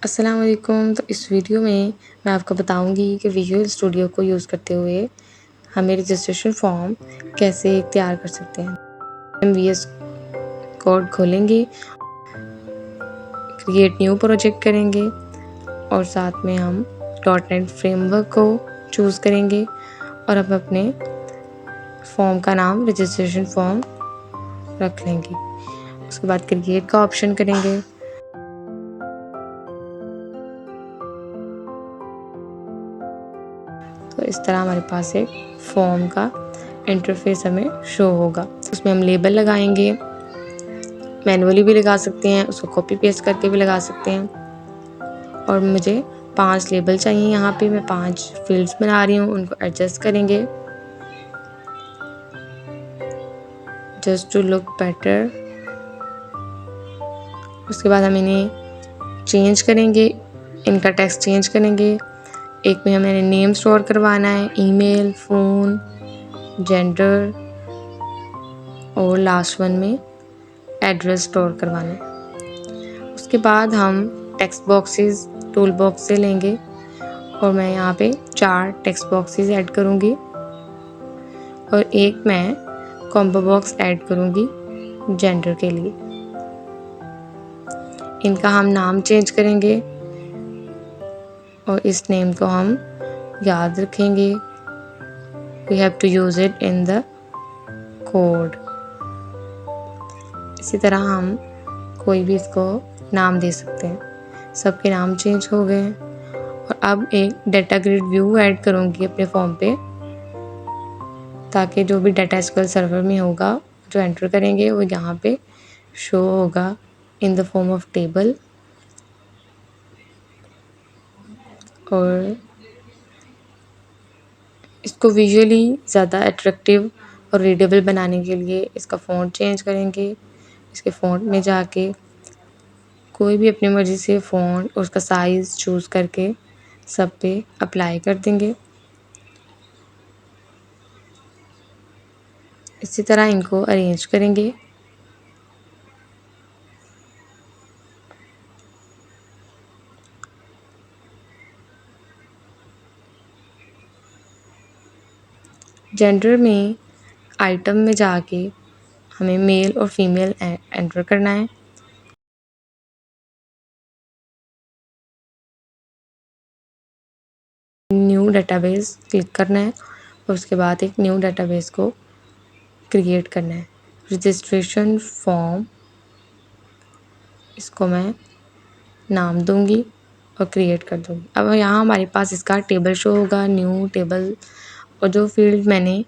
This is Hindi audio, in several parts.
अस्सलाम वालेकुम। तो इस वीडियो में मैं आपको बताऊंगी कि विजुअल स्टूडियो को यूज़ करते हुए हमें रजिस्ट्रेशन फॉर्म कैसे तैयार कर सकते हैं। हम वीएस कोड खोलेंगे, क्रिएट न्यू प्रोजेक्ट करेंगे और साथ में हम .NET फ्रेमवर्क को चूज़ करेंगे और हम अपने फॉर्म का नाम रजिस्ट्रेशन फॉर्म रख लेंगे। उसके बाद क्रिएट का ऑप्शन करेंगे। तो इस तरह हमारे पास एक फॉर्म का इंटरफेस हमें शो होगा। उसमें हम लेबल लगाएंगे, मैनुअली भी लगा सकते हैं, उसको कॉपी पेस्ट करके भी लगा सकते हैं। और मुझे 5 लेबल चाहिए। यहाँ पे मैं 5 फील्ड्स बना रही हूँ, उनको एडजस्ट करेंगे जस्ट टू लुक बेटर। उसके बाद हम इन्हें चेंज करेंगे, इनका टेक्स्ट चेंज करेंगे। एक में हमें नेम स्टोर करवाना है, ईमेल, फ़ोन, जेंडर और लास्ट वन में एड्रेस स्टोर करवाना है। उसके बाद हम टेक्स्ट बॉक्सेस टूल बॉक्स से लेंगे और मैं यहाँ पे 4 टेक्स्ट बॉक्सेस ऐड करूँगी और एक मैं कॉम्बो बॉक्स ऐड करूँगी जेंडर के लिए। इनका हम नाम चेंज करेंगे और इस नेम को हम याद रखेंगे। We have to use it in the code. इसी तरह हम कोई भी इसको नाम दे सकते हैं। सबके नाम चेंज हो गए और अब एक डाटा ग्रिड व्यू ऐड करूँगी अपने फॉर्म पे, ताकि जो भी डाटा एसक्यूएल सर्वर में होगा जो एंटर करेंगे वो यहाँ पे शो होगा in the form of table. और इसको विजुअली ज़्यादा अट्रैक्टिव और रीडेबल बनाने के लिए इसका फ़ॉन्ट चेंज करेंगे। इसके फ़ॉन्ट में जाके कोई भी अपनी मर्ज़ी से फ़ॉन्ट और उसका साइज़ चूज़ करके सब पे अप्लाई कर देंगे। इसी तरह इनको अरेंज करेंगे। जेंडर में आइटम में जाके हमें मेल और फीमेल एंटर करना है। न्यू डेटाबेस क्लिक करना है और उसके बाद एक न्यू डेटाबेस को क्रिएट करना है। रजिस्ट्रेशन फॉर्म, इसको मैं नाम दूंगी और क्रिएट कर दूंगी। अब यहाँ हमारे पास इसका टेबल शो होगा, न्यू टेबल, और जो फील्ड मैंने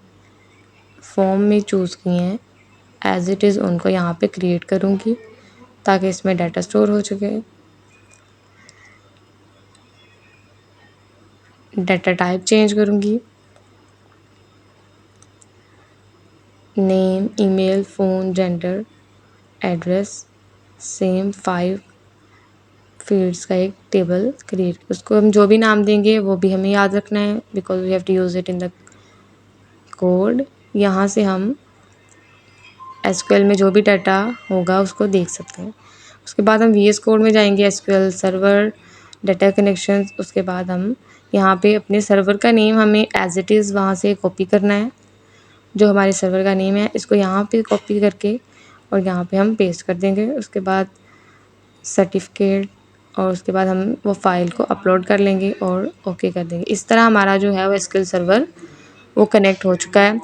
फॉर्म में चूज़ किए हैं एज इट इज़ उनको यहाँ पे क्रिएट करूँगी ताकि इसमें डाटा स्टोर हो सके। डाटा टाइप चेंज करूँगी, name, email, phone, gender, address, same 5 fields का एक टेबल क्रिएट। उसको हम जो भी नाम देंगे वो भी हमें याद रखना है because we have to use it in the code. यहाँ से हम एसक्यूएल में जो भी डाटा होगा उसको देख सकते हैं। उसके बाद हम वीएस कोड में जाएंगे, एसक्यूएल सर्वर, डाटा कनेक्शन। उसके बाद हम यहाँ पे अपने सर्वर का नेम हमें एज इट इज़ वहाँ से कॉपी करना है। जो हमारे सर्वर का नेम है इसको यहाँ पे कॉपी करके और यहाँ पे हम पेस्ट कर देंगे। उसके बाद सर्टिफिकेट और उसके बाद हम वो फाइल को अपलोड कर लेंगे और ओके कर देंगे। इस तरह हमारा जो है वो एसक्यूएल सर्वर वो कनेक्ट हो चुका है।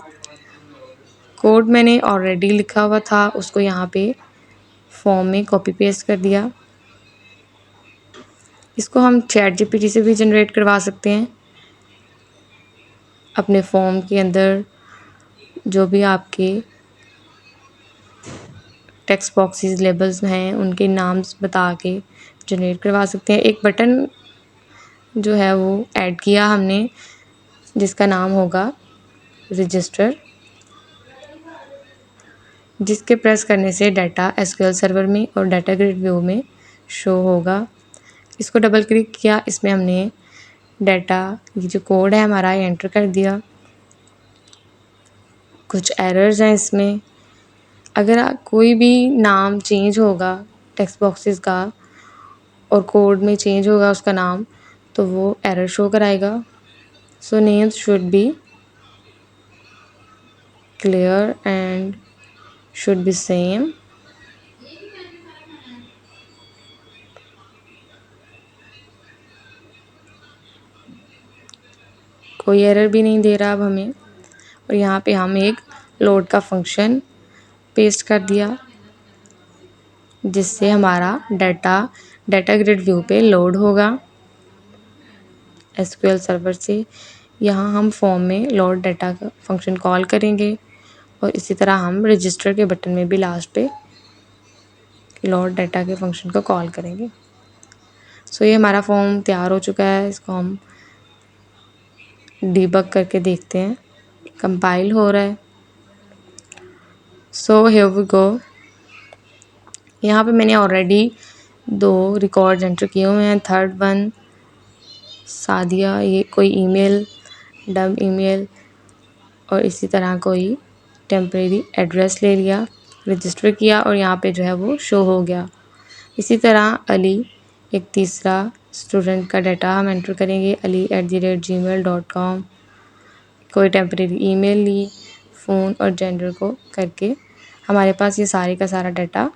कोड मैंने ऑलरेडी लिखा हुआ था, उसको यहाँ पे फॉर्म में कॉपी पेस्ट कर दिया। इसको हम चैट जीपीटी से भी जनरेट करवा सकते हैं। अपने फॉर्म के अंदर जो भी आपके टेक्स्ट बॉक्सेस लेबल्स हैं उनके नाम्स बता के जनरेट करवा सकते हैं। एक बटन जो है वो ऐड किया हमने जिसका नाम होगा रजिस्टर, जिसके प्रेस करने से डाटा एसक्यूएल सर्वर में और डाटा ग्रिड व्यू में शो होगा। इसको डबल क्लिक किया, इसमें हमने डाटा ये जो कोड है हमारा ये एंटर कर दिया। कुछ एरर्स हैं इसमें। अगर कोई भी नाम चेंज होगा टेक्स्ट बॉक्सेस का और कोड में चेंज होगा उसका नाम, तो वो एरर शो कराएगा। So names should be clear and should be same. कोई एरर भी नहीं दे रहा अब हमें। और यहाँ पे हम एक लोड का फंक्शन पेस्ट कर दिया, जिससे हमारा डाटा ग्रिड व्यू पे लोड होगा एसक्यूएल सर्वर से। यहाँ हम फॉर्म में लोड डाटा का फंक्शन कॉल करेंगे और इसी तरह हम रजिस्टर के बटन में भी लास्ट पे लोड डाटा के फंक्शन को कॉल करेंगे। सो ये हमारा फॉर्म तैयार हो चुका है। इसको हम डीबग करके देखते हैं, कंपाइल हो रहा है। So here we go. यहाँ पे मैंने ऑलरेडी 2 रिकॉर्ड एंटर किए हुए हैं। थर्ड वन सादिया, ये कोई ईमेल, डब ईमेल और इसी तरह कोई टेम्परेरी एड्रेस ले लिया, रजिस्टर किया और यहाँ पे जो है वो शो हो गया। इसी तरह अली, एक तीसरा स्टूडेंट का डाटा हम एंटर करेंगे, ali@gmail.com। कोई टेम्परेरी ईमेल ली, फ़ोन और जेंडर को करके हमारे पास ये सारे का सारा डाटा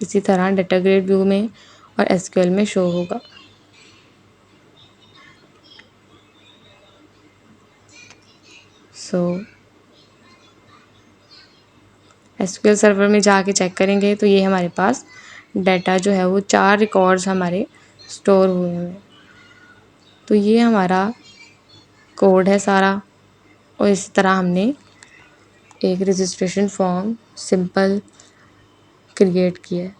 इसी तरह डाटा ग्रेड व्यू में और एसक्यूएल में शो होगा। सो एसक्यूएल सर्वर में जाके चेक करेंगे तो ये हमारे पास डाटा जो है वो 4 रिकॉर्ड्स हमारे स्टोर हुए हैं। तो ये हमारा कोड है सारा और इसी तरह हमने एक रजिस्ट्रेशन फॉर्म सिंपल क्रिएट किया है।